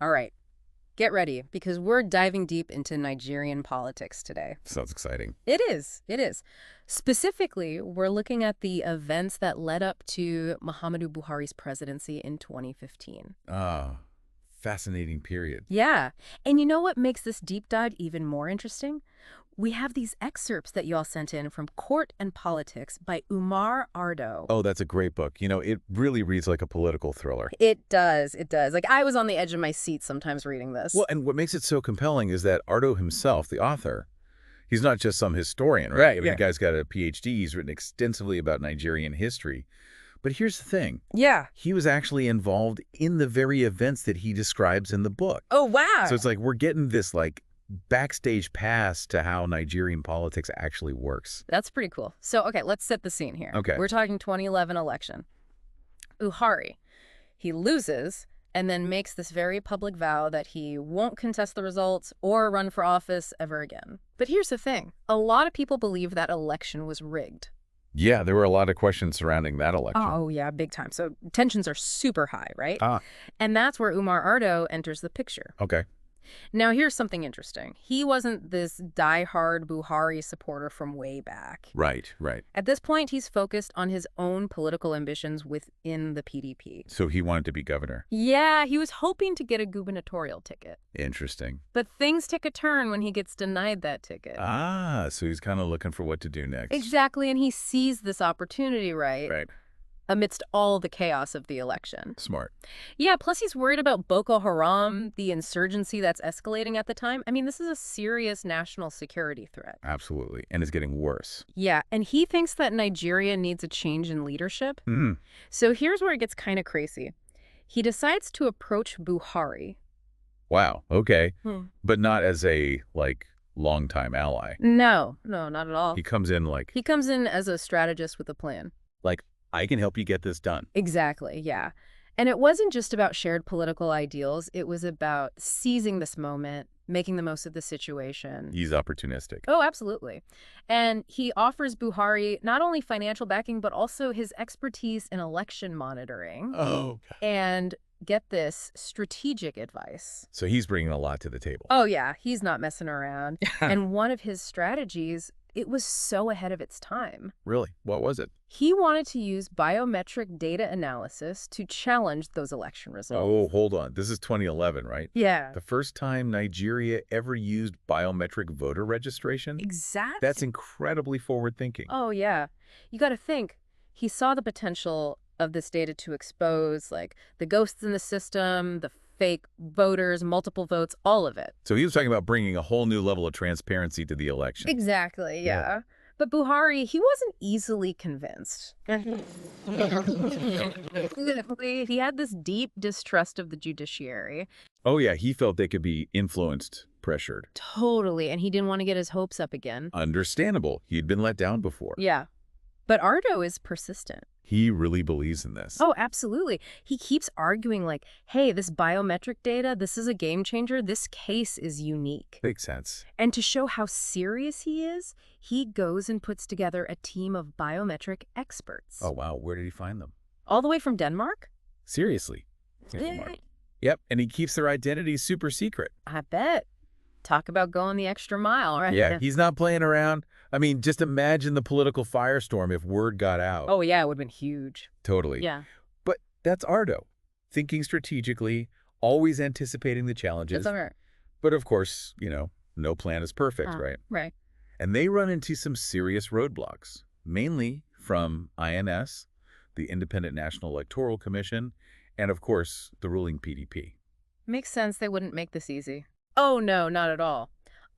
All right, get ready, because we're diving deep into Nigerian politics today. Sounds exciting. It is. It is. Specifically, we're looking at the events that led up to Mohammadu Buhari's presidency in 2015. Ah, fascinating period. Yeah. And you know what makes this deep dive even more interesting? We have these excerpts that y'all sent in from Court and Politics by Umar Ardo. Oh, that's a great book. It really reads like a political thriller. It does. It does. Like, I was on the edge of my seat sometimes reading this. Well, and what makes it so compelling is that Ardo himself, the author, he's not just some historian, right? The guy's got a PhD. He's written extensively about Nigerian history. But here's the thing. Yeah. He was actually involved in the very events that he describes in the book. Oh, wow. So it's like we're getting this, backstage pass to how Nigerian politics actually works. That's pretty cool. So, okay, let's set the scene here. Okay. We're talking 2011 election. Buhari, he loses and then makes this very public vow that he won't contest the results or run for office ever again. But here's the thing. A lot of people believe that election was rigged. Yeah, there were a lot of questions surrounding that election. Oh, yeah, big time. So tensions are super high, right? Ah, And that's where Umar Ardo enters the picture. okay. Now, here's something interesting. He wasn't this diehard Buhari supporter from way back. Right, right. At this point, he's focused on his own political ambitions within the PDP. So he wanted to be governor. Yeah, he was hoping to get a gubernatorial ticket. Interesting. But things take a turn when he gets denied that ticket. Ah, so he's kind of looking for what to do next. Exactly, and he sees this opportunity, right? Right. Amidst all the chaos of the election. Smart. Yeah, plus he's worried about Boko Haram, the insurgency that's escalating at the time. I mean, this is a serious national security threat. Absolutely. And it's getting worse. Yeah, and he thinks that Nigeria needs a change in leadership. Mm. So here's where it gets kind of crazy. He decides to approach Buhari. Wow. Okay. Hmm. But not as a, longtime ally. No, not at all. He comes in He comes in as a strategist with a plan. I can help you get this done. Exactly, yeah. And it wasn't just about shared political ideals. It was about seizing this moment, making the most of the situation. He's opportunistic. Oh, absolutely. And he offers Buhari not only financial backing, but also his expertise in election monitoring. Oh. And get this, strategic advice. So he's bringing a lot to the table. Oh, yeah, he's not messing around. And one of his strategies, it was so ahead of its time. Really? What was it? He wanted to use biometric data analysis to challenge those election results. Oh, hold on. This is 2011, right? Yeah. The first time Nigeria ever used biometric voter registration? Exactly. That's incredibly forward-thinking. Oh, yeah. You got to think, he saw the potential of this data to expose, the ghosts in the system, the fake voters, multiple votes, all of it. So he was talking about bringing a whole new level of transparency to the election. Exactly, yeah. But Buhari, he wasn't easily convinced. He had this deep distrust of the judiciary. Oh, yeah. He felt they could be influenced, pressured. Totally, and he didn't want to get his hopes up again. Understandable. He'd been let down before. Yeah. But Ardo is persistent. He really believes in this. Oh, absolutely. He keeps arguing hey, this biometric data, this is a game changer. This case is unique. Makes sense. And to show how serious he is, he goes and puts together a team of biometric experts. Oh, wow. Where did he find them? All the way from Denmark? Seriously. Yep. And he keeps their identities super secret. I bet. Talk about going the extra mile, right? Yeah, he's not playing around. I mean, just imagine the political firestorm if word got out. Oh, yeah, it would have been huge. Totally. Yeah. But that's Ardo. Thinking strategically, always anticipating the challenges. That's all right. But of course, no plan is perfect, right? Right. And they run into some serious roadblocks, mainly from INS, the Independent National Electoral Commission, and of course, the ruling PDP. Makes sense they wouldn't make this easy. Oh, no, not at all.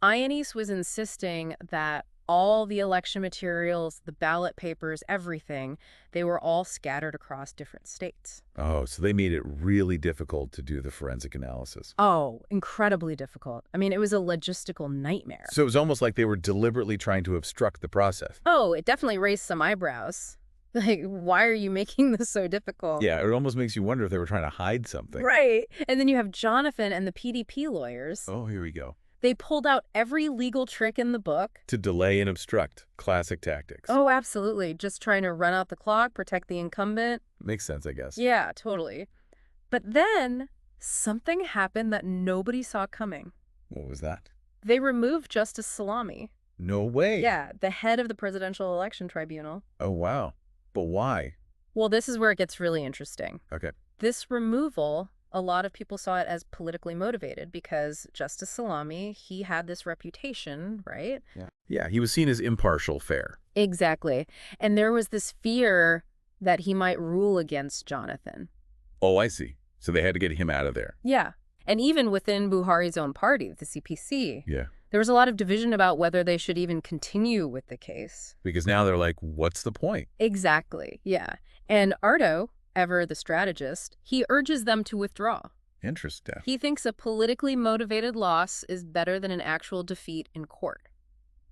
INES was insisting that all the election materials, the ballot papers, everything, they were all scattered across different states. Oh, so they made it really difficult to do the forensic analysis. Oh, incredibly difficult. I mean, it was a logistical nightmare. So it was almost like they were deliberately trying to obstruct the process. Oh, it definitely raised some eyebrows. Why are you making this so difficult? Yeah, it almost makes you wonder if they were trying to hide something. Right. And then you have Jonathan and the PDP lawyers. Oh, here we go. They pulled out every legal trick in the book. To delay and obstruct. Classic tactics. Oh, absolutely. Just trying to run out the clock, protect the incumbent. Makes sense, I guess. Yeah, totally. But then something happened that nobody saw coming. What was that? They removed Justice Salami. No way. Yeah, the head of the Presidential Election Tribunal. Oh, wow. But why? Well, this is where it gets really interesting. Okay. This removal, a lot of people saw it as politically motivated because Justice Salami, he had this reputation, right? Yeah, he was seen as impartial, fair. Exactly. And there was this fear that he might rule against Jonathan. Oh, I see. So they had to get him out of there. Yeah. And even within Buhari's own party, the CPC, Yeah. there was a lot of division about whether they should even continue with the case. Because now they're like, what's the point? Exactly. Yeah. And Ardo, ever the strategist, he urges them to withdraw. Interesting. He thinks a politically motivated loss is better than an actual defeat in court.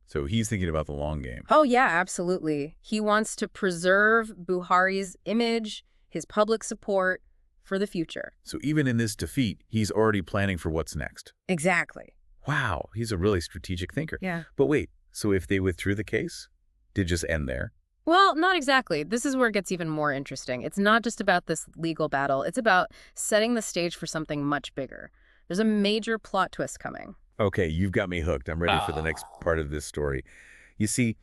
So he's thinking about the long game. Oh, yeah, absolutely. He wants to preserve Buhari's image, his public support for the future. So even in this defeat, he's already planning for what's next. Exactly. Wow, he's a really strategic thinker. Yeah. But wait, so if they withdrew the case, did it just end there? Well, not exactly. This is where it gets even more interesting. It's not just about this legal battle. It's about setting the stage for something much bigger. There's a major plot twist coming. Okay, you've got me hooked. I'm ready for the next part of this story. You see,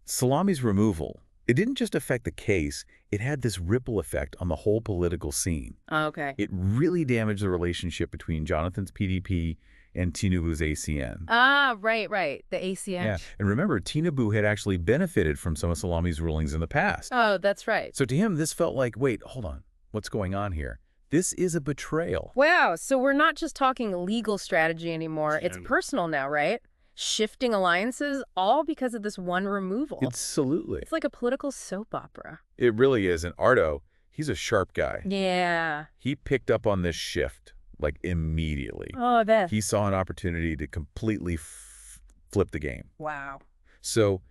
Salami's removal, it didn't just affect the case, it had this ripple effect on the whole political scene. Okay. It really damaged the relationship between Jonathan's PDP and Tinubu's ACN. Ah, right. The ACN. Yeah, and remember, Tinubu had actually benefited from some of Salami's rulings in the past. Oh, that's right. So to him, this felt like, wait, hold on, what's going on here? This is a betrayal. Wow, so we're not just talking legal strategy anymore. It's personal now, right? Shifting alliances, all because of this one removal. Absolutely. It's like a political soap opera. It really is. And Ardo, he's a sharp guy. Yeah. He picked up on this shift, like, immediately. Oh, I bet. He saw an opportunity to completely flip the game. Wow. So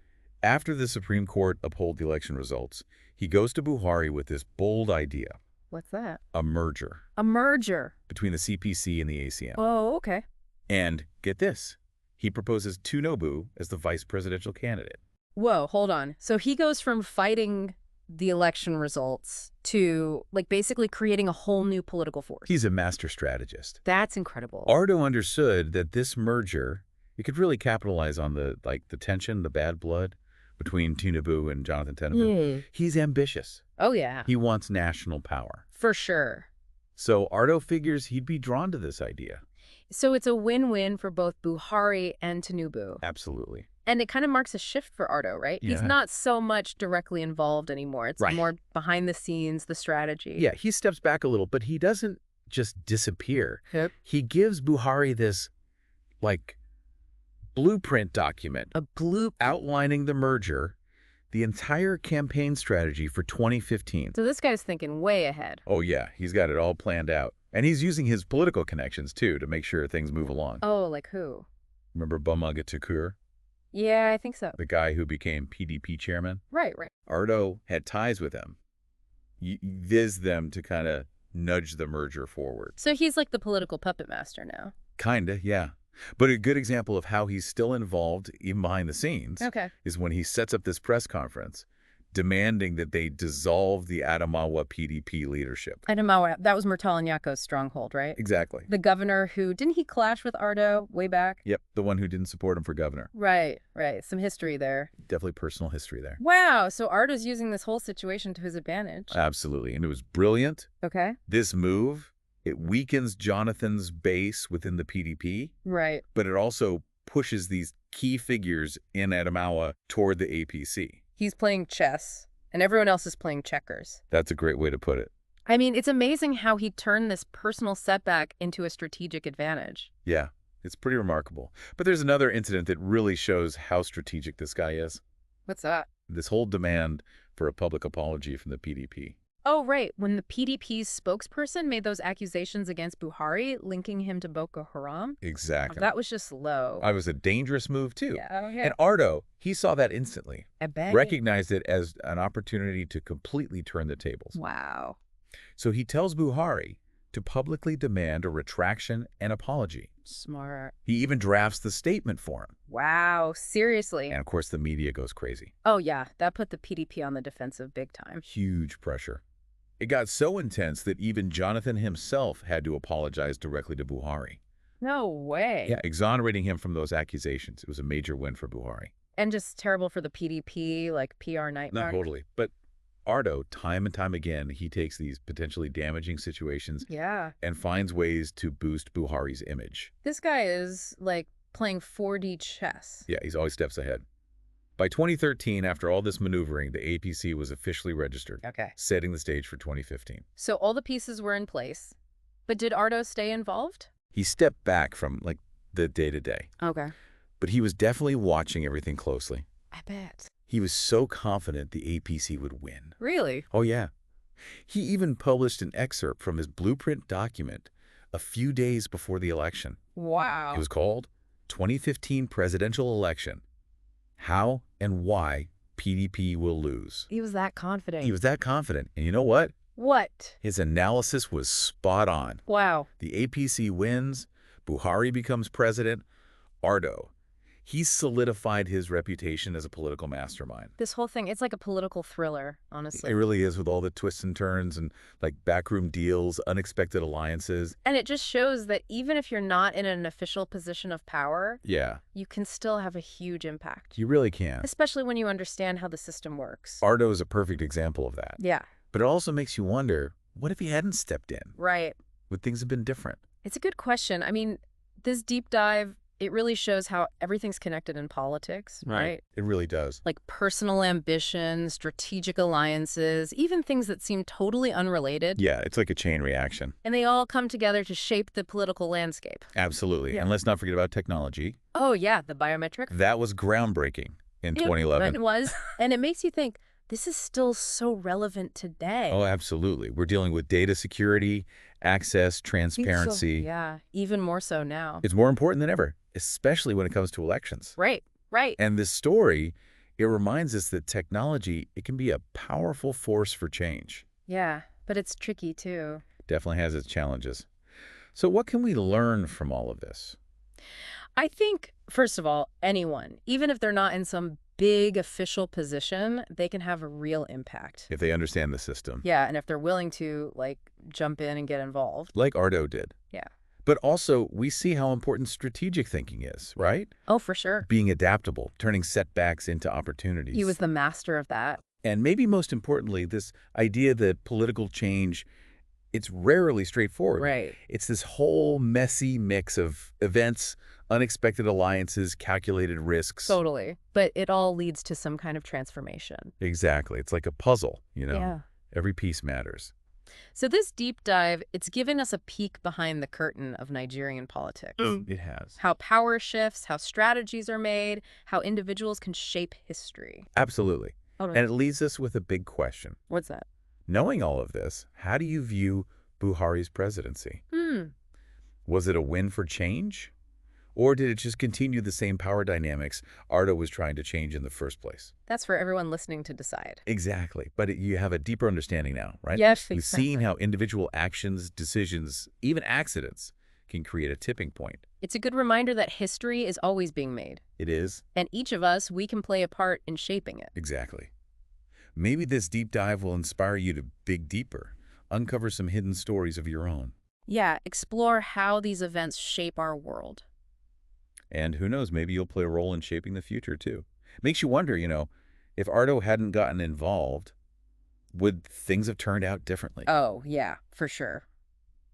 after the Supreme Court uphold the election results, he goes to Buhari with this bold idea. What's that? A merger. A merger. Between the CPC and the ACM. Oh, okay. And get this, he proposes Tinubu as the vice presidential candidate. Whoa, hold on. So he goes from fighting the election results to, like, basically creating a whole new political force. He's a master strategist. That's incredible. Ardo understood that this merger, it could really capitalize on the tension, the bad blood between Tinubu and Jonathan Tinubu. He's ambitious. Oh, yeah. He wants national power. For sure. So Ardo figures he'd be drawn to this idea. So it's a win-win for both Buhari and Tinubu. Absolutely. And it kind of marks a shift for Ardo, right? Yeah. He's not so much directly involved anymore. It's more behind the scenes, the strategy. Yeah, he steps back a little, but he doesn't just disappear. Yep. He gives Buhari this, like, blueprint document. A blueprint. Outlining the merger, the entire campaign strategy for 2015. So this guy's thinking way ahead. Oh, yeah. He's got it all planned out. And he's using his political connections, too, to make sure things move along. Oh, like who? Remember Bamaga Tukur, Yeah, I think so. the guy who became PDP chairman? Right. Ardo had ties with him. He vised them to kind of nudge the merger forward. So he's like the political puppet master now. Kinda, yeah. But a good example of how he's still involved, even behind the scenes, is when he sets up this press conference demanding that they dissolve the Adamawa PDP leadership. Adamawa, that was Murtala Nyako's stronghold, right? Exactly. The governor who, didn't he clash with Ardo way back? Yep, the one who didn't support him for governor. Right. Some history there. Definitely personal history there. Wow, so Ardo's using this whole situation to his advantage. Absolutely, and it was brilliant. Okay. This move, it weakens Jonathan's base within the PDP. Right. But it also pushes these key figures in Adamawa toward the APC. He's playing chess, and everyone else is playing checkers. That's a great way to put it. I mean, it's amazing how he turned this personal setback into a strategic advantage. Yeah, it's pretty remarkable. But there's another incident that really shows how strategic this guy is. What's that? This whole demand for a public apology from the PDP. Oh, right. When the PDP's spokesperson made those accusations against Buhari, linking him to Boko Haram. Exactly. That was just low. It was a dangerous move, too. Yeah. And Ardo, he saw that instantly. I bet. Recognized it as an opportunity to completely turn the tables. Wow. So he tells Buhari to publicly demand a retraction and apology. Smart. He even drafts the statement for him. Wow. Seriously. And, of course, the media goes crazy. Oh, yeah. That put the PDP on the defensive big time. Huge pressure. It got so intense that even Jonathan himself had to apologize directly to Buhari. No way. Yeah, exonerating him from those accusations. It was a major win for Buhari. And just terrible for the PDP, like PR Not nightmare. totally. But Ardo, time and time again, he takes these potentially damaging situations Yeah. and finds ways to boost Buhari's image. This guy is like playing 4D chess. Yeah, he's always steps ahead. By 2013, after all this maneuvering, the APC was officially registered, Okay. setting the stage for 2015. So all the pieces were in place. But did Ardo stay involved? He stepped back from, like, the day-to-day. Okay. But he was definitely watching everything closely. I bet. He was so confident the APC would win. Really? Oh, yeah. He even published an excerpt from his blueprint document a few days before the election. Wow. It was called 2015 Presidential Election: How and Why PDP Will Lose. He was that confident. He was that confident. And you know what? What? His analysis was spot on. Wow. The APC wins. Buhari becomes president. Ardo, he's solidified his reputation as a political mastermind. This whole thing, it's like a political thriller, honestly. It really is, with all the twists and turns and like backroom deals, unexpected alliances. And it just shows that even if you're not in an official position of power, Yeah, you can still have a huge impact. you really can. Especially when you understand how the system works. Ardo is a perfect example of that. Yeah. But it also makes you wonder, what if he hadn't stepped in? Right. Would things have been different? It's a good question. I mean, this deep dive, it really shows how everything's connected in politics, right? It really does. Like personal ambition, strategic alliances, even things that seem totally unrelated. Yeah, it's like a chain reaction. And they all come together to shape the political landscape. Absolutely. Yeah. And let's not forget about technology. Oh, yeah, the biometric. That was groundbreaking in 2011. It was. And it makes you think, this is still so relevant today. Oh, absolutely. We're dealing with data security, access, transparency. Yeah, even more so now. It's more important than ever, especially when it comes to elections. Right, right. And this story, it reminds us that technology, it can be a powerful force for change. Yeah, but it's tricky too. Definitely has its challenges. So what can we learn from all of this? I think, first of all, anyone, even if they're not in some big official position, they can have a real impact. If they understand the system. Yeah, and if they're willing to, like, jump in and get involved. Like Ardo did. Yeah. But also, we see how important strategic thinking is, right? Oh, for sure. Being adaptable, turning setbacks into opportunities. He was the master of that. And maybe most importantly, this idea that political change, it's rarely straightforward. Right. It's this whole messy mix of events, unexpected alliances, calculated risks. Totally. But it all leads to some kind of transformation. Exactly. It's like a puzzle, you know? Yeah. Every piece matters. So this deep dive, it's given us a peek behind the curtain of Nigerian politics. It has. How power shifts, how strategies are made, how individuals can shape history. Absolutely. Hold on. And it leaves us with a big question. What's that? Knowing all of this, how do you view Buhari's presidency? Was it a win for change? Or did it just continue the same power dynamics Ardo was trying to change in the first place? That's for everyone listening to decide. Exactly. But you have a deeper understanding now, right? Yes, You've exactly. seen how individual actions, decisions, even accidents can create a tipping point. It's a good reminder that history is always being made. It is. And each of us, we can play a part in shaping it. Exactly. Maybe this deep dive will inspire you to dig deeper, uncover some hidden stories of your own. Yeah, explore how these events shape our world. And who knows, maybe you'll play a role in shaping the future, too. Makes you wonder, you know, if Ardo hadn't gotten involved, would things have turned out differently? Oh, yeah, for sure.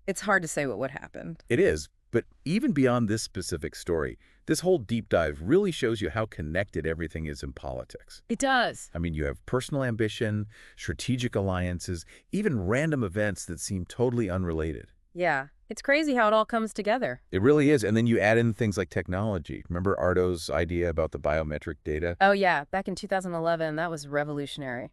It's hard to say what would happen. It is, but even beyond this specific story, this whole deep dive really shows you how connected everything is in politics. It does. I mean, you have personal ambition, strategic alliances, even random events that seem totally unrelated. Yeah, it's crazy how it all comes together. It really is. And then you add in things like technology. Remember Ardo's idea about the biometric data? Oh, yeah, back in 2011, that was revolutionary.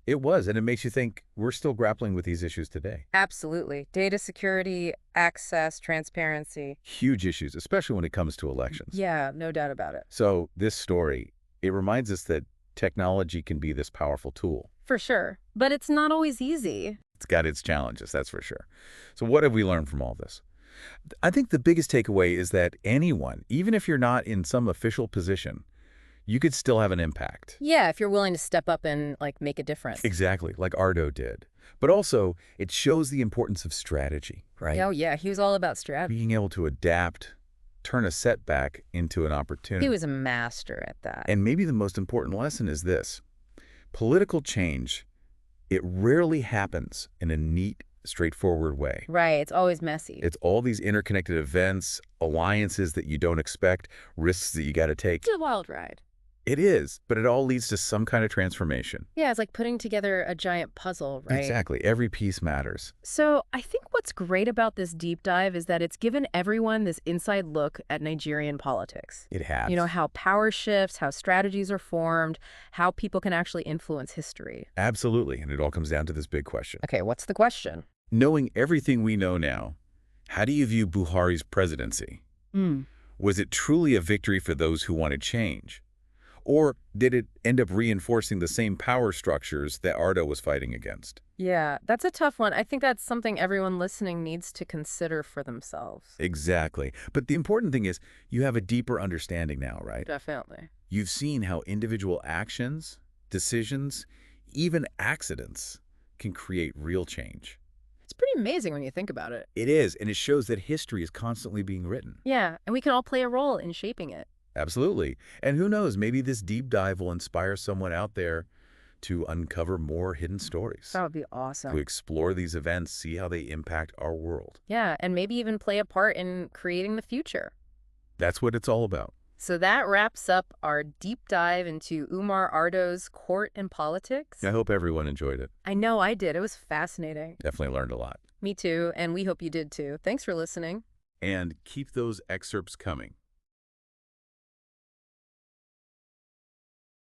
It was, and it makes you think we're still grappling with these issues today. Absolutely. Data security, access, transparency. Huge issues, especially when it comes to elections. Yeah, no doubt about it. So this story, it reminds us that technology can be this powerful tool. For sure. But it's not always easy. It's got its challenges, that's for sure. So what have we learned from all this? I think the biggest takeaway is that anyone, even if you're not in some official position, you could still have an impact. Yeah, if you're willing to step up and, like, make a difference. Exactly, like Ardo did. But also, it shows the importance of strategy, right? Oh, yeah, he was all about strategy. Being able to adapt, turn a setback into an opportunity. He was a master at that. And maybe the most important lesson is this. Political change, it rarely happens in a neat, straightforward way. Right, it's always messy. It's all these interconnected events, alliances that you don't expect, risks that you got to take. It's a wild ride. It is, but it all leads to some kind of transformation. Yeah, it's like putting together a giant puzzle, right? Exactly. Every piece matters. So I think what's great about this deep dive is that it's given everyone this inside look at Nigerian politics. It has. You know, how power shifts, how strategies are formed, how people can actually influence history. Absolutely. And it all comes down to this big question. Okay, what's the question? Knowing everything we know now, how do you view Buhari's presidency? Was it truly a victory for those who wanted change? Or did it end up reinforcing the same power structures that Ardo was fighting against? Yeah, that's a tough one. I think that's something everyone listening needs to consider for themselves. Exactly. But the important thing is you have a deeper understanding now, right? Definitely. You've seen how individual actions, decisions, even accidents can create real change. It's pretty amazing when you think about it. It is, and it shows that history is constantly being written. Yeah, and we can all play a role in shaping it. Absolutely. And who knows, maybe this deep dive will inspire someone out there to uncover more hidden stories. That would be awesome. To explore these events, see how they impact our world. Yeah, and maybe even play a part in creating the future. That's what it's all about. So that wraps up our deep dive into Umar Ardo's court and politics. I hope everyone enjoyed it. I know I did. It was fascinating. Definitely learned a lot. Me too, and we hope you did too. Thanks for listening. And keep those excerpts coming.